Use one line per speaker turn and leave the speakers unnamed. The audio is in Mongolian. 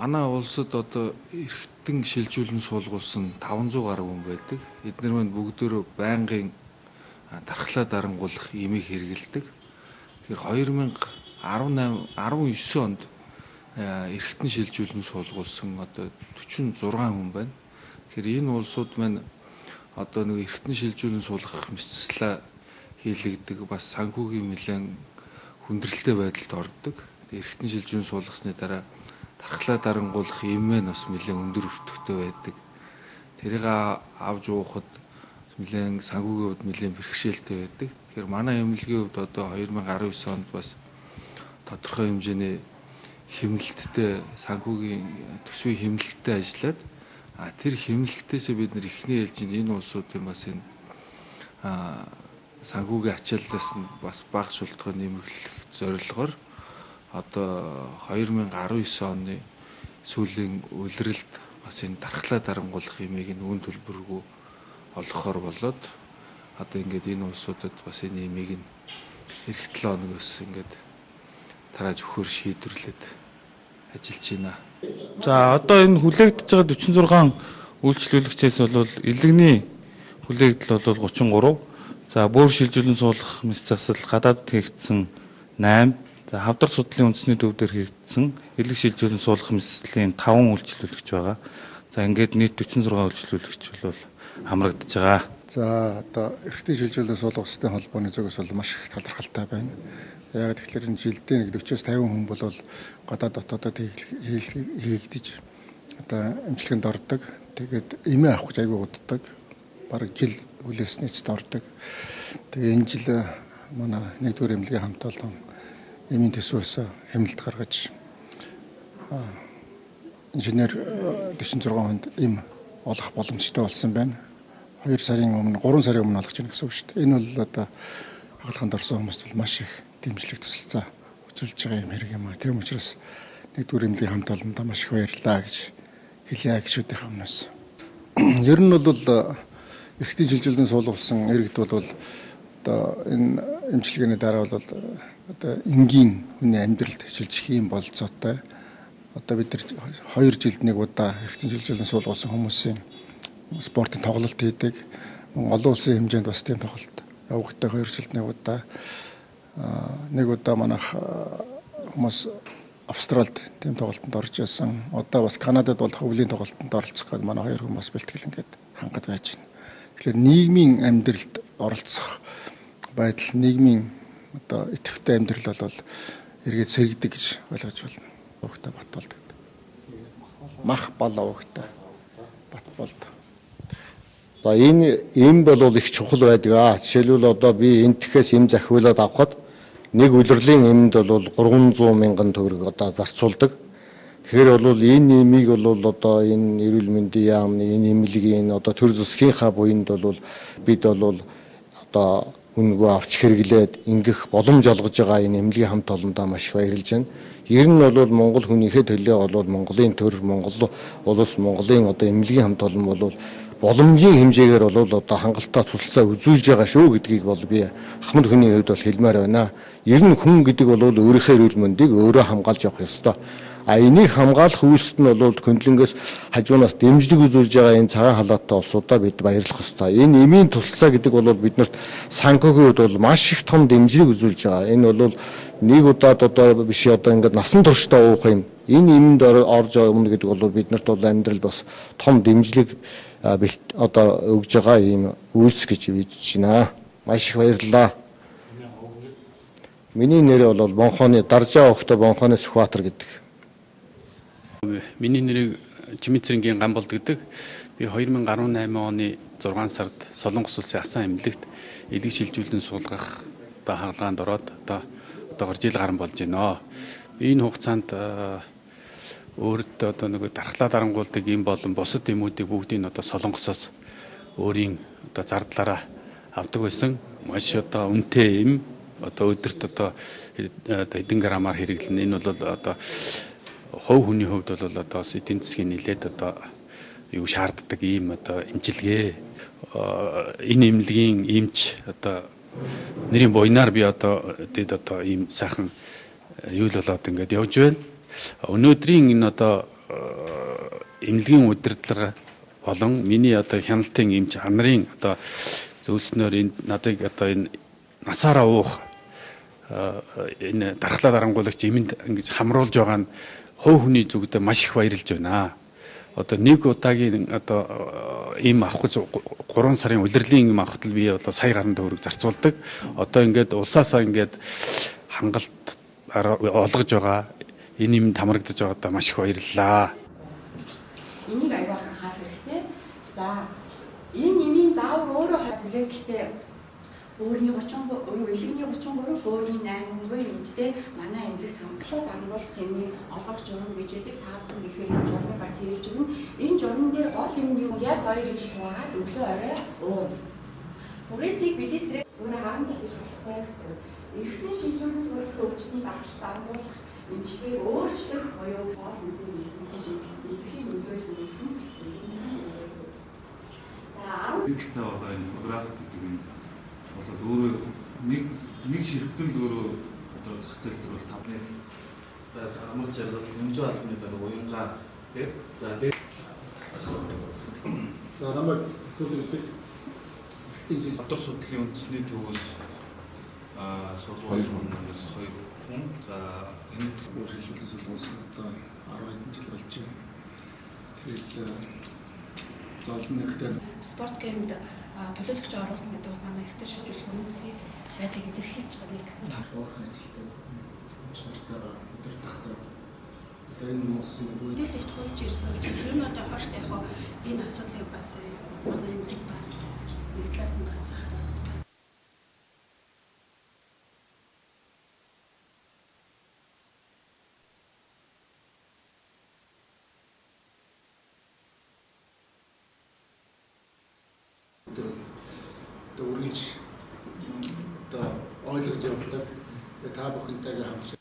манай улсад одоо эрхтэн шилжүүлэн суулгуулсан 500 гаруй хүн байдаг. Эдгээр маань бүгдөө байнгын дархлаа дарангуулах имийг хэрэгэлдэг. Тэгэхээр 19 онд эрхтэн шилжүүлэн суулгуулсан одоо 46 хүн байна. Тэгэхээр энэ улсууд маань одоо нэг эрхтэн шилжүүлэн суулгах мэдслээ хийлэгдэг бас санхүүгийн нэлээд хүндрэлтэй байдалд ордог. Эрхтэн шилжүүлэн суулгасны дараа дархлаа дарангуулах юм бас нэлээд өндөр өртөгтэй байдаг. Тэрийг авж уухад нэлээд санхүүгийн хувьд нэлээд бэрхшээлтэй байдаг. Тэгэхээр манай эмнэлгийн хувьд одоо 2019 онд бас тодорхой хэмжээний хэмнэлттэй санхүүгийн төсвийн хэмнэлттэй ажиллаад тэр хэмнэлтээсээ бид нар эхний ээлжинд энэ улсуудын бас энэ санхүүгийн ачааллаас нь бас бага шултгой нэмэгдэх зорилгоор одоо 2019 оны сүүлийн улиралд бас энэ дархлаа дарангуулах имийг нь үн төлбөргүй олгохоор болоод одоо ингээд энэ улсуудад бас энэ имийг нь эх 7 хоногоос ингээд тарааж өгөхөр шийдвэрлээд ажиллаж байна.
За одоо энэ хүлээгдэж байгаа 46 үйлчлүүлэгчээс бол элэгний хүлээгдэл бол 33. За бүр шилжүүлэн суулгах мэс засал гадаадд хийгдсэн 8. За хавдар судлалын үндэсний төв дээр хийгдсэн элэг шилжүүлэн суулгах мэслийн 5 үйлчлүүлэгч байгаа. За ингээд нийт 46 үйлчлүүлэгч бол хамрагдаж байгаа.
За одоо эрхтэн шилжүүлэн суулгахсны холбооны зүгээс бол маш их талархалтай байна. Яг тэгэхээр энэ жилдээ 40-50 хүн бол гадаад дотоодод хийгдэж одоо эмчилгээнд ордог. Тэгээд эмээ авах гэж аягүй уддаг. Бараг жил хүлээс нийцэд ордог. Тэгээ энэ жил манай 1-р эмнэлгийн хамт олон эмийн төсвөөс хэмнэлт гаргаж инженер 46 хүнд эм олох боломжтой болсон байна. 3 сарын өмнө олгож байна гэсэн үг шүү дээ. Энэ бол одоо хагалганд орсон хүмүүст бол маш их дэмжлэг тусалцаа үзүүлж байгаа юм хэрэг юм аа. Тийм учраас 1-р эмнэлгийн хамт олондоо маш их баярлалаа гэж хэлье гişүүдийн өмнөөс. Ер нь бол эрхтэн шилжүүлэн суулгуулсан иргэд бол одоо энэ эмчилгээний дараа бол одоо энгийн хүний амьдралд шилжих юм болцоотой. Одоо бид нар 2 жилд нэг удаа эрхтэн шилжүүлэн суулгуулсан хүмүүсийн спортын тоглолт хийдэг. Олон улсын хэмжээнд бас тийм тоглолт явагддаг 2 жилд нэг удаа манайх хүмүүс Австралид тийм тоглолтод орж ирсэн. Одоо бас Канадад болох өвлийн тоглолтод оролцох гэдэг манай 2 хүмүүс бэлтгэл ингээд хангад байж байна. Тэгэхээр нийгмийн амьдралд оролцох байдал, нийгмийн одоо идэвхтэй амьдрал бол эргээд сэргийдэг гэж ойлгож байна. Овогтой бат болдог. Мах бол овогтой бат болдог.
За энэ эм бол их чухал байдаг. Жишээлбэл одоо би энтхээс эм захиулаад авахад нэг улирлын эмд бол 300 мянган төгрөг одоо зарцуулдаг. Тэгэхээр бол энэ эмийг бол одоо энэ эрүүл мэндийн яамны энэ эмнэлгийн одоо төр засгийнхаа буйнд бол бид бол одоо үнэгүй авч хэрэглээд ингэх боломж олгож байгаа энэ эмнэлгийн хамт олондоо маш их баярлж байна. Ер нь бол Монгол хүнийхээ төлөө бол Монголын төр, Монгол улс, Монголын одоо эмнэлгийн хамт олон бол боломжийн хэмжээгээр бол одоо хангалттай тусалцаа үзүүлж байгаа шүү гэдгийг бол би ахмад хүний хувьд бол хэлмээр байна. Ер нь хүн гэдэг бол өөрийнхөө эрүүл мэндийг өөрөө хамгаалж явах ёстой. Энийг хамгаалах үйлсэд нь бол хөндлөнгөөс хажуунаас дэмжлэг үзүүлж байгаа энэ цагаан халааттай улсуудаа бид баярлах ёстой. Энэ эмийн тусалцаа гэдэг бол биднэрт санхүүгийн хувьд бол маш их том дэмжлэг үзүүлж байгаа. Энэ бол нэг удаад одоо биш одоо ингээд насан туршдаа уух юм. Энэ эмэнд орж байгаа юм гэдэг бол биднэрт бол амьдрал бас том дэмжлэг одоо өгж байгаа юм үйлс гэж үзэж байна. Маш их баярлалаа. Миний нэр бол Бонхооны Даржаа охтой Бонхооны Сүхбаатар гэдэг.
Миний нэрийг Чимэцрэнгийн Гамболд гэдэг. Би 2018 оны 6 сард Солонгос улсын Асан эмнэлэгт элэг шилжүүлэн суулгах одоо хагалгаанд ороод одоогоор жил гарсан болж байна. Энэ хугацаанд өөртөө одоо нэг дархлаа дарангуулдаг юм болон бусад эмүүдийг бүгдийг одоо Солонгосоос өөрийн одоо зардлаараа авдаг байсан. Маш одоо үнэтэй эм одоо өдөрт одоо хэдэн граммаар хэрэглэнэ. Энэ бол одоо хувь хүний хувьд бол одоо эдийн засгийн нэлээд одоо юу шаарддаг ийм одоо эмчилгээ. Энэ эмнэлгийн эмч одоо нэрийн буйнаар би одоо ийм сайхан юу л болоод ингээд явж байна. Өнөөдрийн энэ одоо эмнэлгийн удирдлага болон миний одоо хяналтын эмч нарын одоо зөвлснөөр энэ надыг одоо энэ насаараа уух энэ дархлаа дарангуулагч эмэнд ингэж хамруулж байгаа нь хувь хүний зүгтээ маш их баярлж байна. Одоо нэг удаагийн одоо им авах гэж 3 сарын улирлын им авахт л би одоо сая гаруй төгрөг зарцуулдаг. Одоо ингээд улсаасаа ингээд хангалт олгож байгаа энэ юм тамрагдаж байгаадаа маш их баярлалаа.
Энийг аягүй анхаарах хэрэгтэй. За энэ нэмийн заавар өөрөө хүлээлттэй өөрийн 33, элэгний 33, өөрийн 8 хувийн нийтдээ манай эмнэлэгт хамтлаа дарангуулах хэмнээн олгогч журам гэж яддаг. Та бүхэн ихээр энэ журмыг бас хэлж өгнө. Энэ журман дээр гол юм юу? Яг 2 жил хаваад өглөө орой ууна. Хүрээсийг бэлий стресс өөрөө харан залж болохгүй гэсэн. Эрэгтэй шийдвэрээс үүссэн өвчтний дарангуулах эмчилгээг өөрчлөх буюу гол үндэсний эрхтний шийдэл илэрхий нөлөөлөх нь
Хэрэгтэй байгаа энэ график гэдэг нь бол өөрөө нэг ширхгэл өөрөө одоо зах зээл дээр бол 5-ны амралт жаргал хэмжээ албаны дараа уянгаа тийм за тэгээд
За намайг төлөвлөдөг энэ
дотор судлалын үндэсний төвөөс сургуулиудаас 2 хүн за энэ
өөрчлөлтөд сургуулсан одоо 10 хэдэн жил болж байна. Тэгээд зоолн нэгтэй
спорт геймд төлөөлөгч оруулах гэдэг бол манай ихтэй шийдвэрлэх өмнөхий байдлыг илэрхийлж байгаа нэг
уурах ажилтай спортоор удирдахтай одоо энэ мөсөн
мэдээлэл их тулж ирсэн учраас ер нь одоо хойш яг энэ асуудлыг бас манай эмнэлэг бас нэг талаас нь бас хараад бас
үргэлж одоо ойлгож явдаг та бүхэнтэйгээ хамт